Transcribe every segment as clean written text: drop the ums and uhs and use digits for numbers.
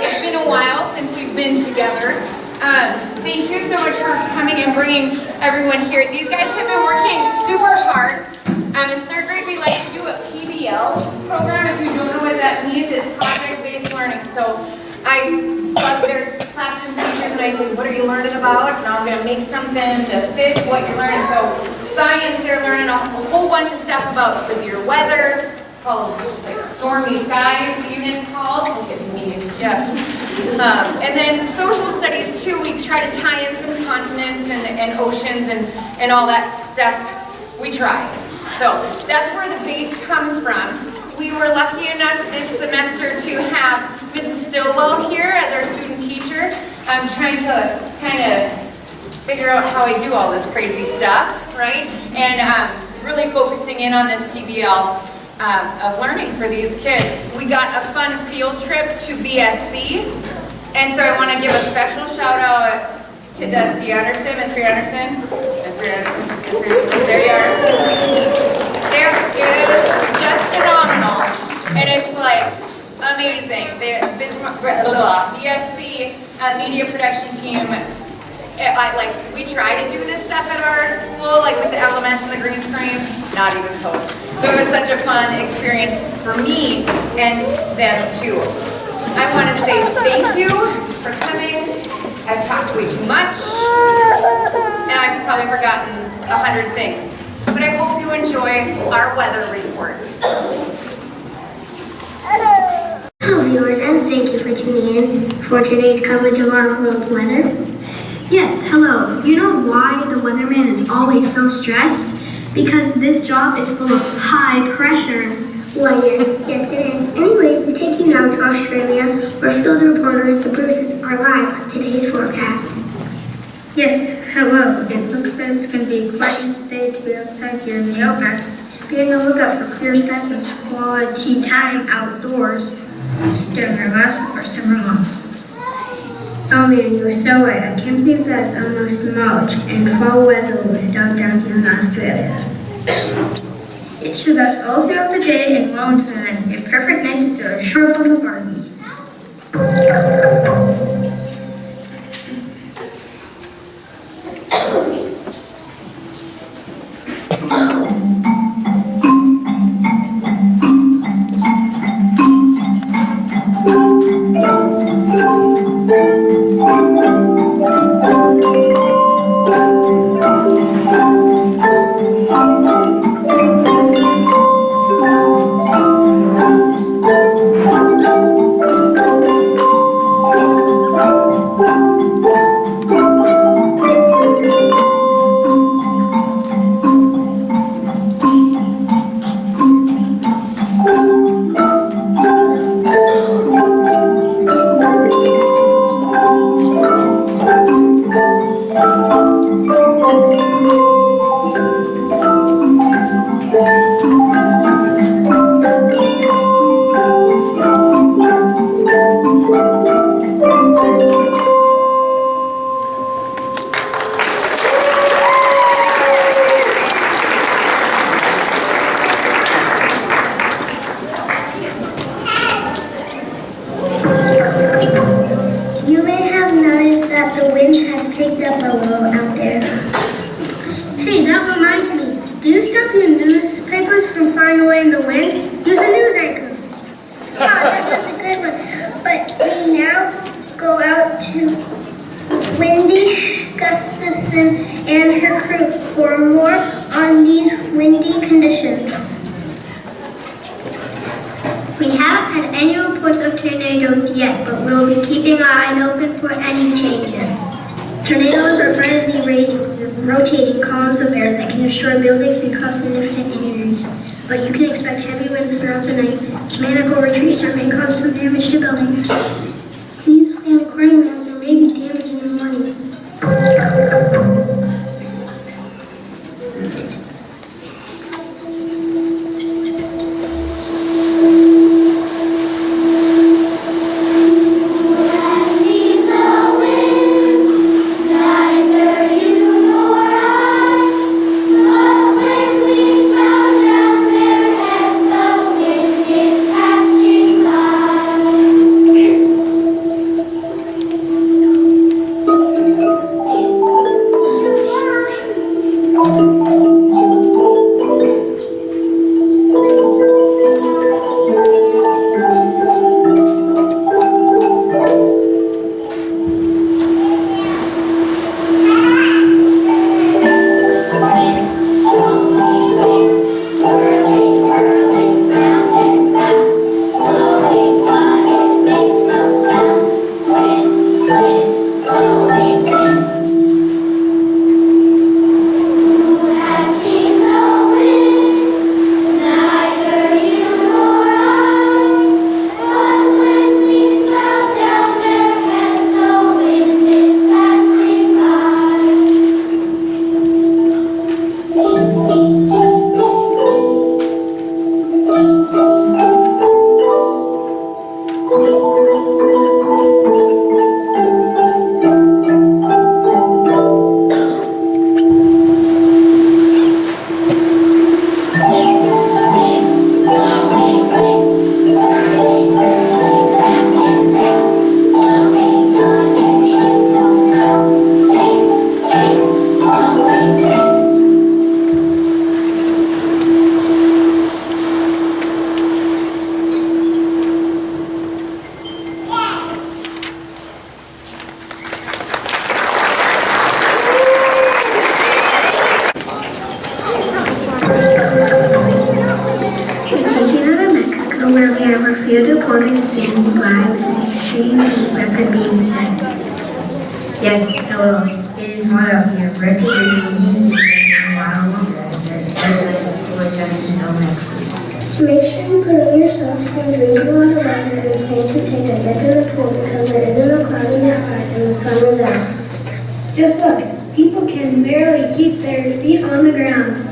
It's been a while since we've been together. Thank you so much for coming and bringing everyone here. These guys have been working super hard. In third grade, we like to do a PBL program. If you don't know what that means, it's project-based learning. So I talk to their classroom teachers and I say, what are you learning about? And I'm going to make something to fit what you're learning. So science, they're learning a whole bunch of stuff about severe weather, called like stormy skies, the unit's called. Look at me, yes. And then social studies too, we try to tie in some continents and oceans and all that stuff. We try. So that's where the base comes from. We were lucky enough this semester to have Mrs. Stillwell here as our student teacher. I'm trying to kind of figure out how I do all this crazy stuff, right? And really focusing in on this PBL of learning for these kids. We got a fun field trip to BSC, and so I want to give a special shout out to Dusty Anderson, Mr. Anderson, Mr. Anderson, Mr. Anderson, there you are. There is just phenomenal, and it's like amazing. The BSC media production team, we try to do this stuff at our school, like with the LMS and the green screen, not even close. So it was such a fun experience for me and them too. I want to say thank you for coming. I've talked way too much, and I've probably forgotten 100 things. But I hope you enjoy our weather report. Hello viewers, and thank you for tuning in for today's coverage of our world weather. Yes, hello. You know why the weatherman is always so stressed? Because this job is full of high pressure. Why, yes it is. Anyway, we take you now to Australia, where field reporters, the Bruces, are live with today's forecast. Yes, hello. It looks like it's going to be quite a nice day to be outside here in the outback. Be on the lookout for clear skies and quality time outdoors during our last of our summer months. Oh man, you were so right. I can't believe that's almost March and fall weather will start down here in Australia. It should last all throughout the day and well into the night. A perfect night to throw a short bundle Barbie. Tornadoes are violently raging with rotating columns of air that can destroy buildings and cause significant injuries. But you can expect heavy winds throughout the night. Mechanical retreats may cause some damage to buildings. Please plan accordingly as there may be damage in the morning. record being set. Yes, hello. It is hot out here. Record reading is a while longer and there's for until next week. Make sure you put on your sunscreen, drink a lot of water, and plan to take a dip in the pool because it isn't a cloud in the sky and the sun is out. Just look, people can barely keep their feet on the ground.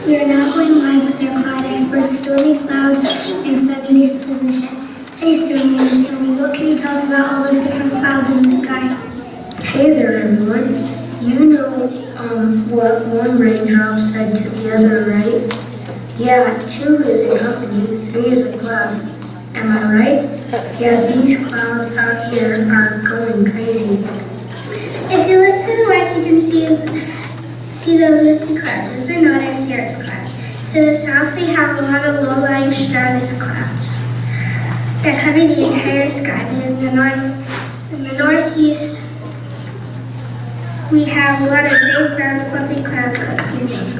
We are now going live with our cloud expert, Stormy Cloud and Sunny Disposition. Say, Stormy and Sunny, what can you tell us about all those different clouds in the sky? Hey there, everyone. You know what one raindrop said to the other, right? Yeah, 2 is a company, 3 is a cloud. Am I right? Yeah, these clouds out here are going crazy. If you look to the west, you can see those misty clouds. Those are known as cirrus clouds. To the south, we have a lot of low-lying stratus clouds that cover the entire sky. And in the northeast, we have a lot of big, brown, fluffy clouds called cumulus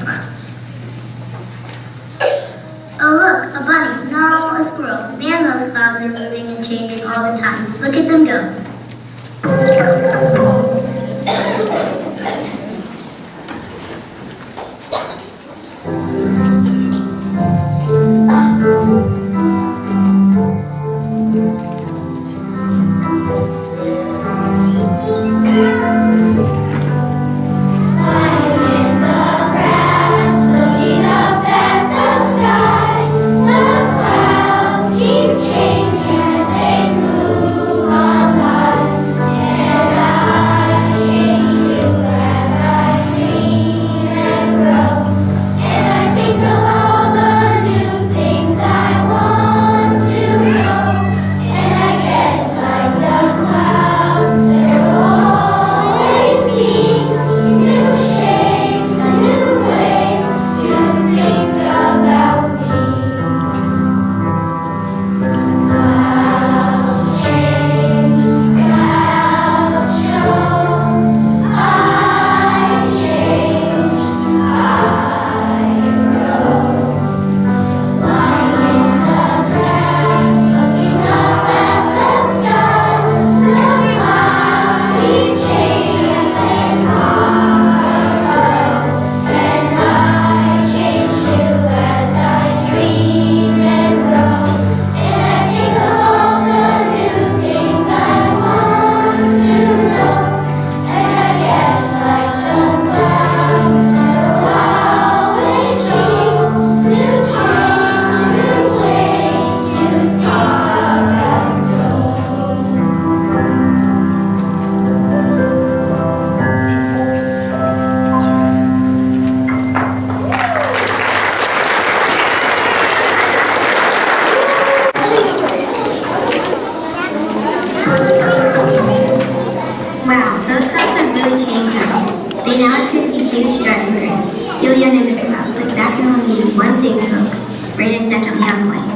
definitely have one.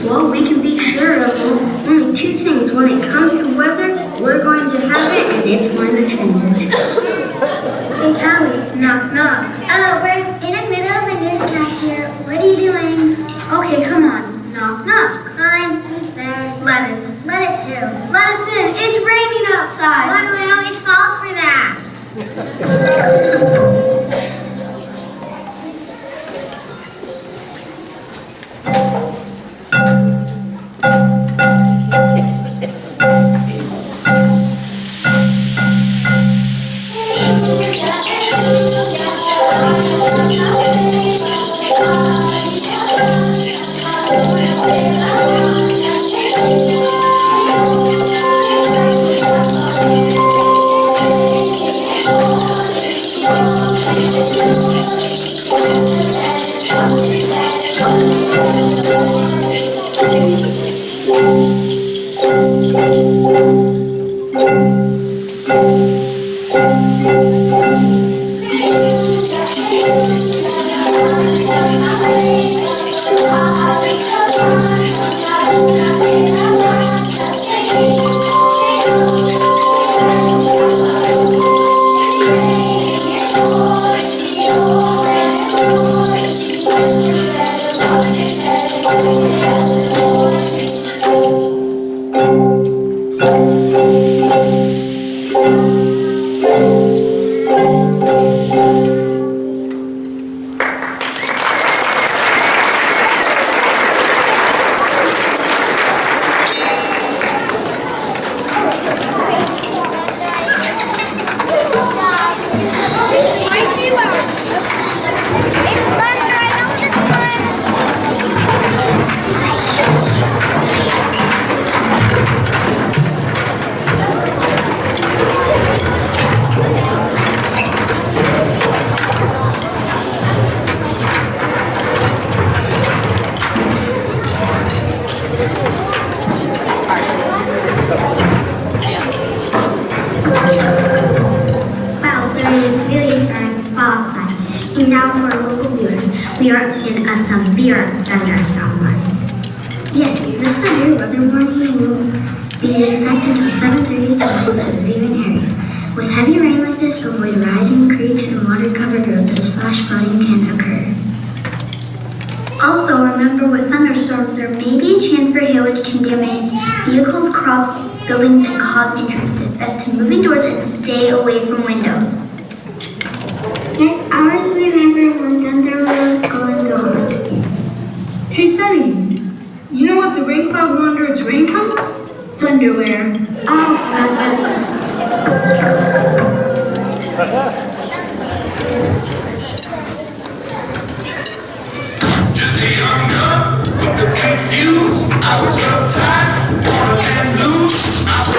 Well, we can be sure of only two things. When it comes to weather, we're going to have it, and it's going to change. Hey, Callie, knock, knock. Oh, we're in the middle of a newscast here. What are you doing? Okay, come on. Knock, knock. Fine, who's there? Lettuce. Lettuce who? Let us in. It's raining outside. Why do I always fall for that? And now for our local viewers, we are in a severe thunderstorm warning. Yes, this severe weather warning will be in effect until 7:30 tonight for the viewing area. With heavy rain like this, avoid rising creeks and water-covered roads as flash flooding can occur. Also, remember with thunderstorms, there may be a chance for hail which can damage vehicles, crops, buildings, and cause injuries. It's best to move indoors and stay away from windows. Yes, always remember when thunder rolls going goes. Hey Sunny, you know what the rain cloud wore under its raincoat? Thunderwear. Oh, Just a young gun with a quick fuse. I was uptight, wanna let loose. I was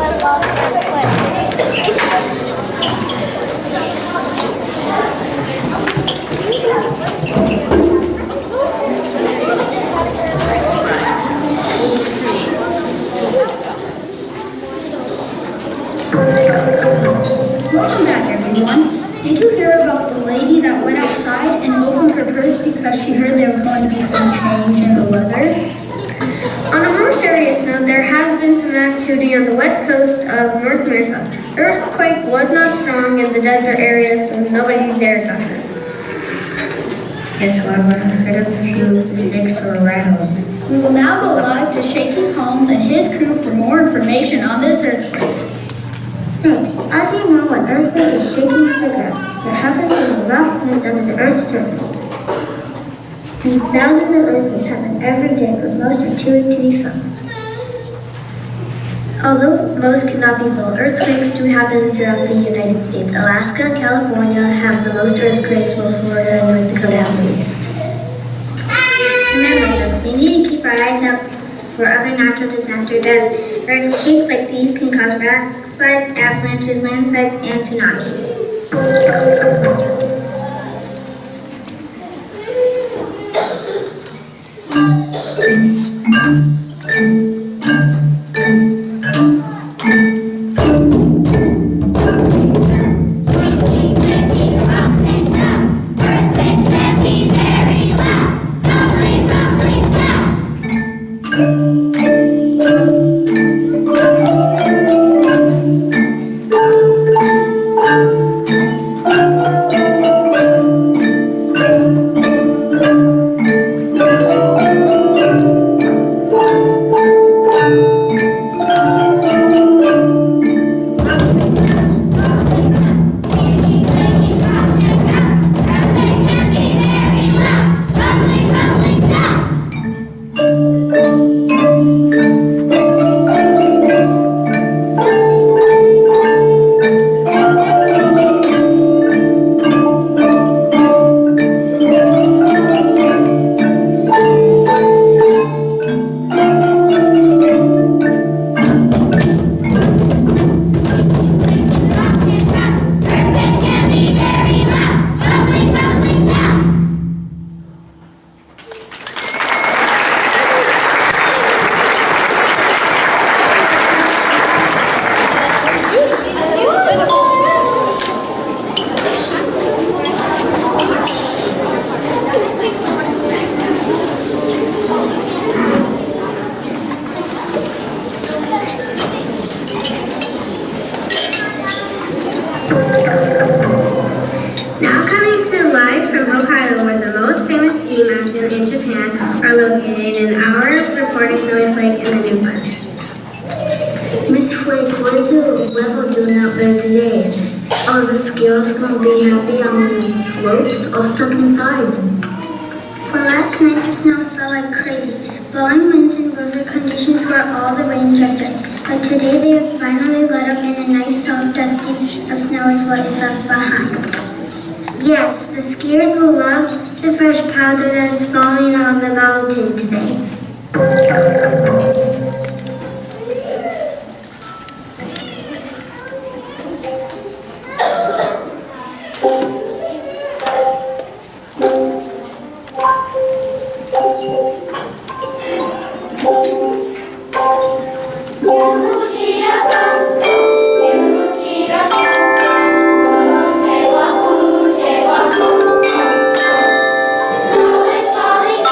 would love this clip. Welcome back, everyone. Did you hear about the lady that went outside and opened her purse because she heard there was going to be some change in the weather? On a more serious note, there has been some activity on the west coast of North America. The earthquake was not strong in the desert area, so nobody there got hurt. Guess what? I heard a few of the snakes were rattled. We will now go live to Shaky Holmes and his crew for more information on this earthquake. Thanks. As you know, an earthquake is shaking of the ground. It happens when the rock moves under the Earth's surface. And thousands of earthquakes happen every day, but most are too weak to be felt. Although most cannot be felt, earthquakes do happen throughout the United States. Alaska and California have the most earthquakes, while Florida and North Dakota have the least. Remember, folks, we need to keep our eyes out for other natural disasters, as earthquakes like these can cause backslides, avalanches, landslides, and tsunamis. Now coming to live from Hokkaido, where the most famous ski mountains in Japan are located, and our reporter Snowy Flake in the new park. Miss Flake, what is the weather doing out there today? Are the skiers going to be happy on these slopes or stuck inside? Well, last night the snow fell like crazy. Blowing winds and blizzard conditions were all the rage yesterday. But today they have finally let up and a nice soft dusting of snow is what is left behind. Yes, the skiers will love the fresh powder that is falling on the mountain today. Snow is falling,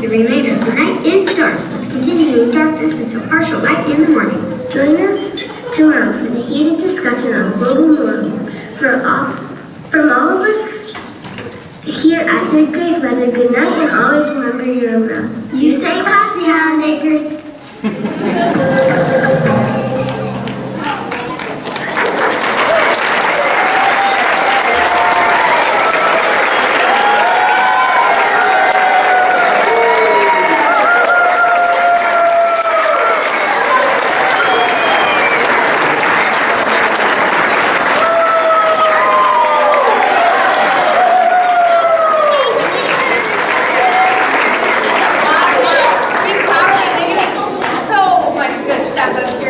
The remainder of the night is dark, with continuing darkness until partial light in the morning. Join us tomorrow for the heated discussion on global warming. From all of us here at 3rd grade weather, good night and always remember your umbrella. You stay classy, Highlanders. Be proud of them. They do so much good stuff.